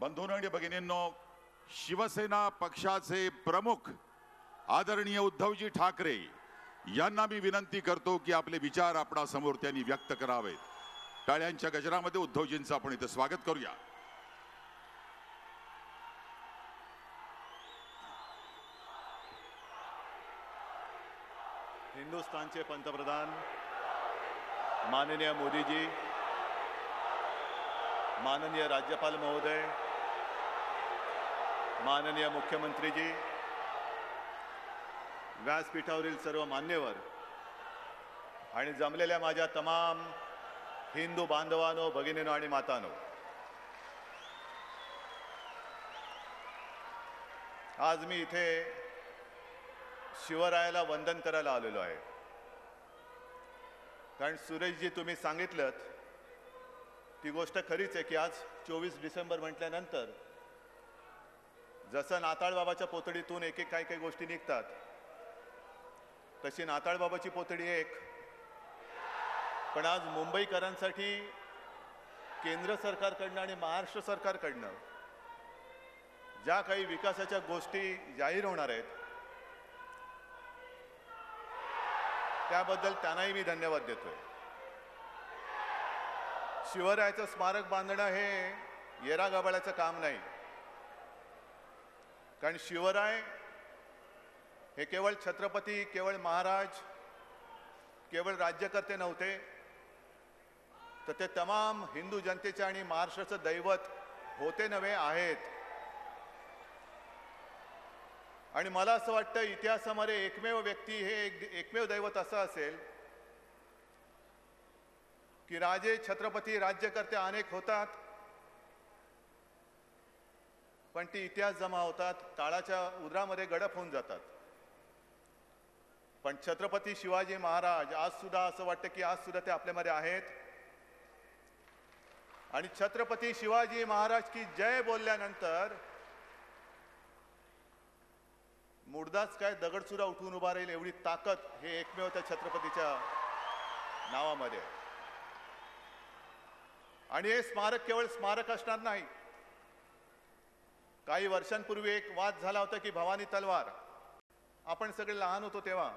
बंधूंनो आणि भगिनींनो, शिवसेना पक्षाचे प्रमुख आदरणीय उद्धवजी ठाकरे यांना मी विनंती करतो की आपले विचार आपणासमोर त्यांनी व्यक्त करावेत. टाळ्यांच्या गजरामध्ये उद्धवजींचं आपण इथे स्वागत करूया. हिंदुस्थानचे पंतप्रधान माननीय मोदीजी, माननीय राज्यपाल महोदय, माननीय मुख्यमंत्रीजी, व्यासपीठावरील सर्व मान्यवर आणि जमलेल्या माझ्या तमाम हिंदू बांधवांनो, भगिनींनो आणि मातांनो, आज मी इथे शिवरायाला वंदन करायला आलेलो आहे. कारण सुरेशजी तुम्ही सांगितलं ती गोष्ट खरीच आहे की आज 24 डिसेंबर म्हटल्यानंतर जसं नाताळ बाबाच्या पोतडीतून एक एक काही गोष्टी निघतात, तशी नाताळ बाबाची पोतडी एक. पण आज मुंबईकरांसाठी केंद्र सरकारकडनं आणि महाराष्ट्र सरकारकडनं ज्या काही विकासाच्या गोष्टी जाहीर होणार आहेत त्याबद्दल त्यांनाही मी धन्यवाद देतोय. शिवरायाचं स्मारक बांधणं हे येरागबाळाचं काम नाही. कारण शिवराय हे केवळ छत्रपती, केवळ महाराज, केवळ राज्यकर्ते नव्हते, तर ते तमाम हिंदू जनतेचे आणि महाराष्ट्राचं दैवत होते नव्हे आहेत. आणि मला असं वाटतं इतिहासामध्ये एकमेव व्यक्ती हे एकमेव दैवत असं असेल की राजे, छत्रपती, राज्यकर्ते अनेक होतात, पण ती इतिहास जमा होतात, काळाच्या उद्रामध्ये गडप होऊन जातात. पण छत्रपती शिवाजी महाराज आज सुद्धा असं वाटतं की आज सुद्धा ते आपल्यामध्ये आहेत. आणि छत्रपती शिवाजी महाराज की जय बोलल्यानंतर मुर्दाच काय दगडसुद्धा उठून उभा राहील एवढी ताकद हे एकमेव त्या छत्रपतीच्या नावामध्ये. आणि हे स्मारक केवळ स्मारक असणार नाही. काही वर्षांपूर्वी एक वाद झाला होता की भवानी तलवार, आपण सगळे लहान होतो तेव्हा.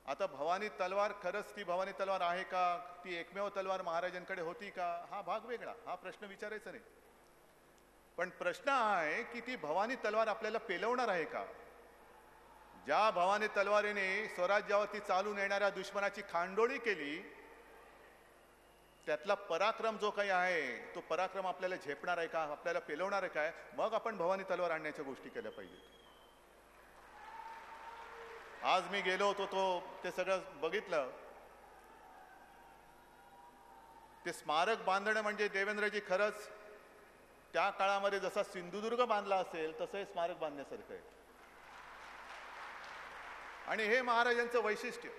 आता भवानी तलवार खरंच ती भवानी तलवार आहे का, ती एकमेव तलवार महाराजांकडे होती का, हा भाग वेगळा, हा प्रश्न विचारायचा नाही. पण प्रश्न हा आहे की ती भवानी तलवार आपल्याला पेलवणार आहे का. ज्या भवानी तलवारीने स्वराज्यावरती चालून येणाऱ्या दुश्मनाची खांडोळी केली, त्यातला पराक्रम जो काही आहे तो पराक्रम आपल्याला झेपणार आहे का, आपल्याला पेलवणार आहे काय, मग आपण भवानी तलवार आणण्याच्या गोष्टी केल्या पाहिजेत. आज मी गेलो होतो ते सगळं बघितलं. ते स्मारक बांधणं म्हणजे देवेंद्रजी खरंच त्या काळामध्ये जसा सिंधुदुर्ग बांधला असेल तसं हे स्मारक बांधण्यासारखं आहे. आणि हे महाराजांचं वैशिष्ट्य.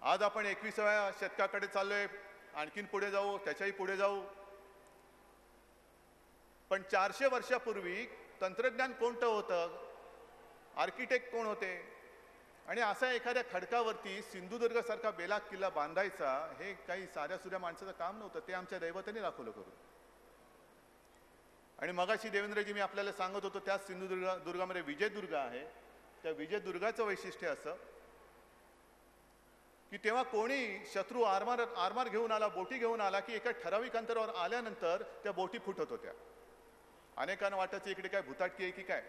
आज आपण 21व्या शतकाकडे चाललोय, आणखीन पुढे जाऊ, त्याच्याही पुढे जाऊ. पण 400 वर्षापूर्वी तंत्रज्ञान कोणतं होतं, आर्किटेक्ट कोण होते, आणि असा एखाद्या खडकावरती सिंधुदुर्ग सारखा बेलाग किल्ला बांधायचा हे काही साध्या सुध्या माणसाचं काम नव्हतं. ते आमच्या दैवताने दाखवलं करून. आणि मगाशी देवेंद्रजी मी आपल्याला सांगत होतो त्या सिंधुदुर्गामध्ये विजयदुर्ग आहे. त्या विजयदुर्गाचं वैशिष्ट्य असं की तेव्हा कोणी शत्रू आरमार घेऊन आला, बोटी घेऊन आला की एका ठराविक अंतरावर आल्यानंतर त्या बोटी फुटत होत्या. अनेकांना वाटायचं इकडे काय भुताटकी आहे की काय,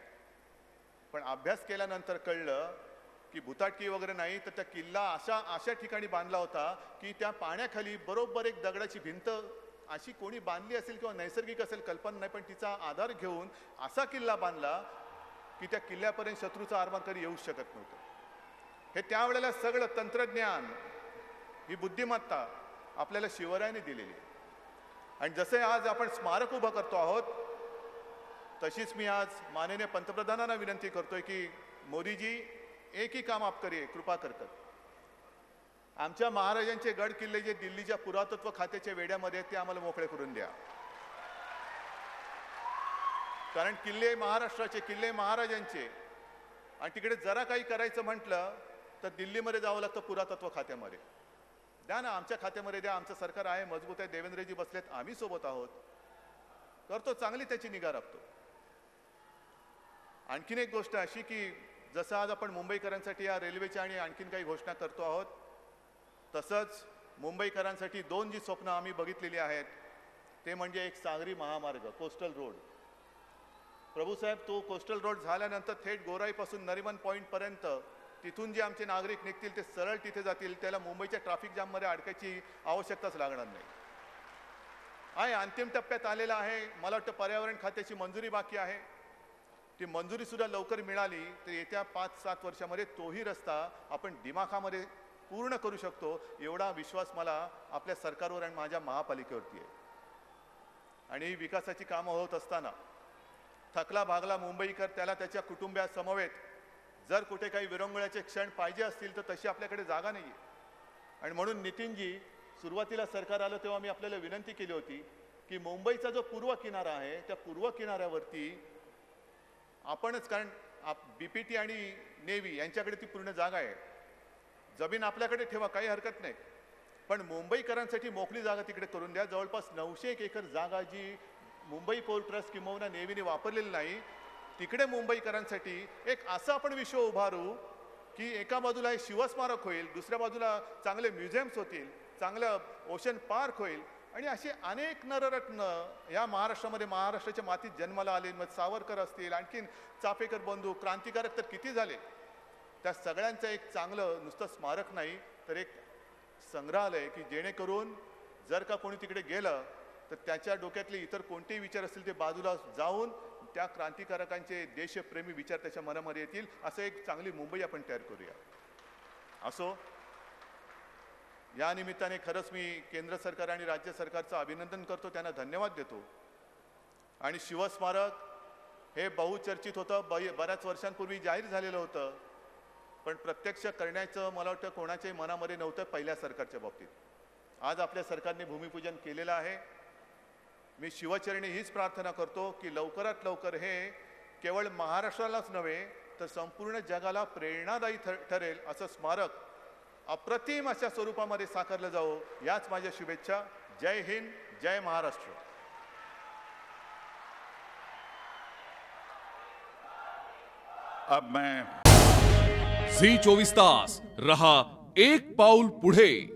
पण अभ्यास केल्यानंतर कळलं की भुताटकी वगैरे नाही, तर त्या किल्ला अशा ठिकाणी बांधला होता की त्या पाण्याखाली बरोबर एक दगडाची भिंत अशी कोणी बांधली असेल किंवा नैसर्गिक असेल कल्पना नाही, पण तिचा आधार घेऊन असा किल्ला बांधला की त्या किल्ल्यापर्यंत शत्रूचा आरमार कधी येऊ शकत नव्हतं. हे त्यावेळेला सगळं तंत्रज्ञान, ही बुद्धिमत्ता आपल्याला शिवरायाने दिलेली. आणि जसे आज आपण स्मारक उभं करतो आहोत, तशीच मी आज माननीय पंतप्रधानांना विनंती करतोय की मोदीजी एक ही काम आप करिए, कृपा कर. आमच्या महाराजांचे गड किल्ले जे दिल्लीच्या पुरातत्व खात्याच्या वेड्यामध्ये आहेत ते आम्हाला मोकळे करून द्या. कारण किल्ले महाराष्ट्राचे, किल्ले महाराजांचे, आणि तिकडे जरा काही करायचं म्हटलं तर दिल्लीमध्ये जावं लागतं पुरातत्व खात्यामध्ये. द्या ना, आमच्या खात्यामध्ये द्या, आमचं सरकार आहे, मजबूत आहे, देवेंद्रजी बसलेत, आम्ही सोबत आहोत. करतो, चांगली त्याची निगा राखतो. आणखीन एक गोष्ट अशी की जसं आज आपण मुंबईकरांसाठी या रेल्वेच्या आणि आणखीन काही घोषणा करतो आहोत, तसंच मुंबईकरांसाठी 2 जी स्वप्न आम्ही बघितलेली आहेत ते म्हणजे एक सागरी महामार्ग, कोस्टल रोड. प्रभूसाहेब, तो कोस्टल रोड झाल्यानंतर थेट गोराईपासून नरिमन पॉईंटपर्यंत तिथून जे आमचे नागरिक निघतील ते सरळ तिथे जातील, त्याला मुंबईच्या ट्रॅफिक जाममध्ये अडकायची आवश्यकताच लागणार नाही. आहे अंतिम टप्प्यात आलेला आहे. मला वाटतं पर्यावरण खात्याची मंजुरी बाकी आहे. ती मंजुरी सुद्धा लवकर मिळाली तर येत्या 5-7 वर्षामध्ये तोही रस्ता आपण दिमाखामध्ये पूर्ण करू शकतो, एवढा विश्वास मला आपल्या सरकारवर आणि माझ्या महापालिकेवरती आहे. आणि ही विकासाची कामं होत असताना थकला भागला मुंबईकर त्याला त्याच्या कुटुंबियासमवेत जर कुठे काही विरंगुळ्याचे क्षण पाहिजे असतील तर तशी आपल्याकडे जागा नाही आहे. आणि म्हणून नितीनजी, सुरुवातीला सरकार आलं तेव्हा मी आपल्याला विनंती केली होती की मुंबईचा जो पूर्व किनारा आहे त्या पूर्व किनाऱ्यावरती आपणच, कारण बीपीटी आणि नेव्ही यांच्याकडे ती पूर्ण जागा आहे, जमीन आपल्याकडे ठेवा, काही हरकत नाही, पण मुंबईकरांसाठी मोकळी जागा तिकडे करून द्या. जवळपास 900 एकर जागा जी मुंबई पोर्ट ट्रस्ट किंवा नेव्हीने वापरलेली नाही, तिकडे मुंबईकरांसाठी एक असं आपण विश्व उभारू की एका बाजूला हे शिवस्मारक होईल, दुसऱ्या बाजूला चांगले म्युझियम्स होतील, चांगलं ओशन पार्क होईल आणि असे अनेक नररत्न या महाराष्ट्रामध्ये, महाराष्ट्राच्या मातीत जन्माला आले. मग सावरकर असतील, आणखीन चाफेकर बंधू, क्रांतिकारक तर किती झाले, त्या सगळ्यांचं एक चांगलं नुसतं स्मारक नाही तर एक संग्रहालय की जेणेकरून जर का कोणी तिकडे गेलं तर त्याच्या डोक्यातले इतर कोणतेही विचार असतील ते बाजूला जाऊन त्या क्रांतिकारकांचे देशप्रेमी विचार त्याच्या मनामध्ये येतील. असं एक चांगली मुंबई आपण तयार करूया. असो, या निमित्ताने खरंच मी केंद्र सरकार आणि राज्य सरकारचं अभिनंदन करतो, त्यांना धन्यवाद देतो. आणि शिवस्मारक हे बहुचर्चित होतं, बऱ्याच वर्षांपूर्वी जाहीर झालेलं होतं, पण प्रत्यक्ष करण्याचं मला वाटतं कोणाच्याही मनामध्ये नव्हतं पहिल्या सरकारच्या बाबतीत. आज आपल्या सरकारने भूमिपूजन केलेलं आहे. मी शिवचरणी हीच प्रार्थना करतो की लवकरात लवकर हे केवळ महाराष्ट्रालाच नव्हे तर संपूर्ण जगाला प्रेरणादायी ठरेल असं स्मारक अप्रतिम अशा स्वरूपामध्ये साकारलं जावं, याच माझ्या शुभेच्छा. जय हिंद, जय महाराष्ट्र. अब मैं झी 24 तास रहा एक पाऊल पुढे.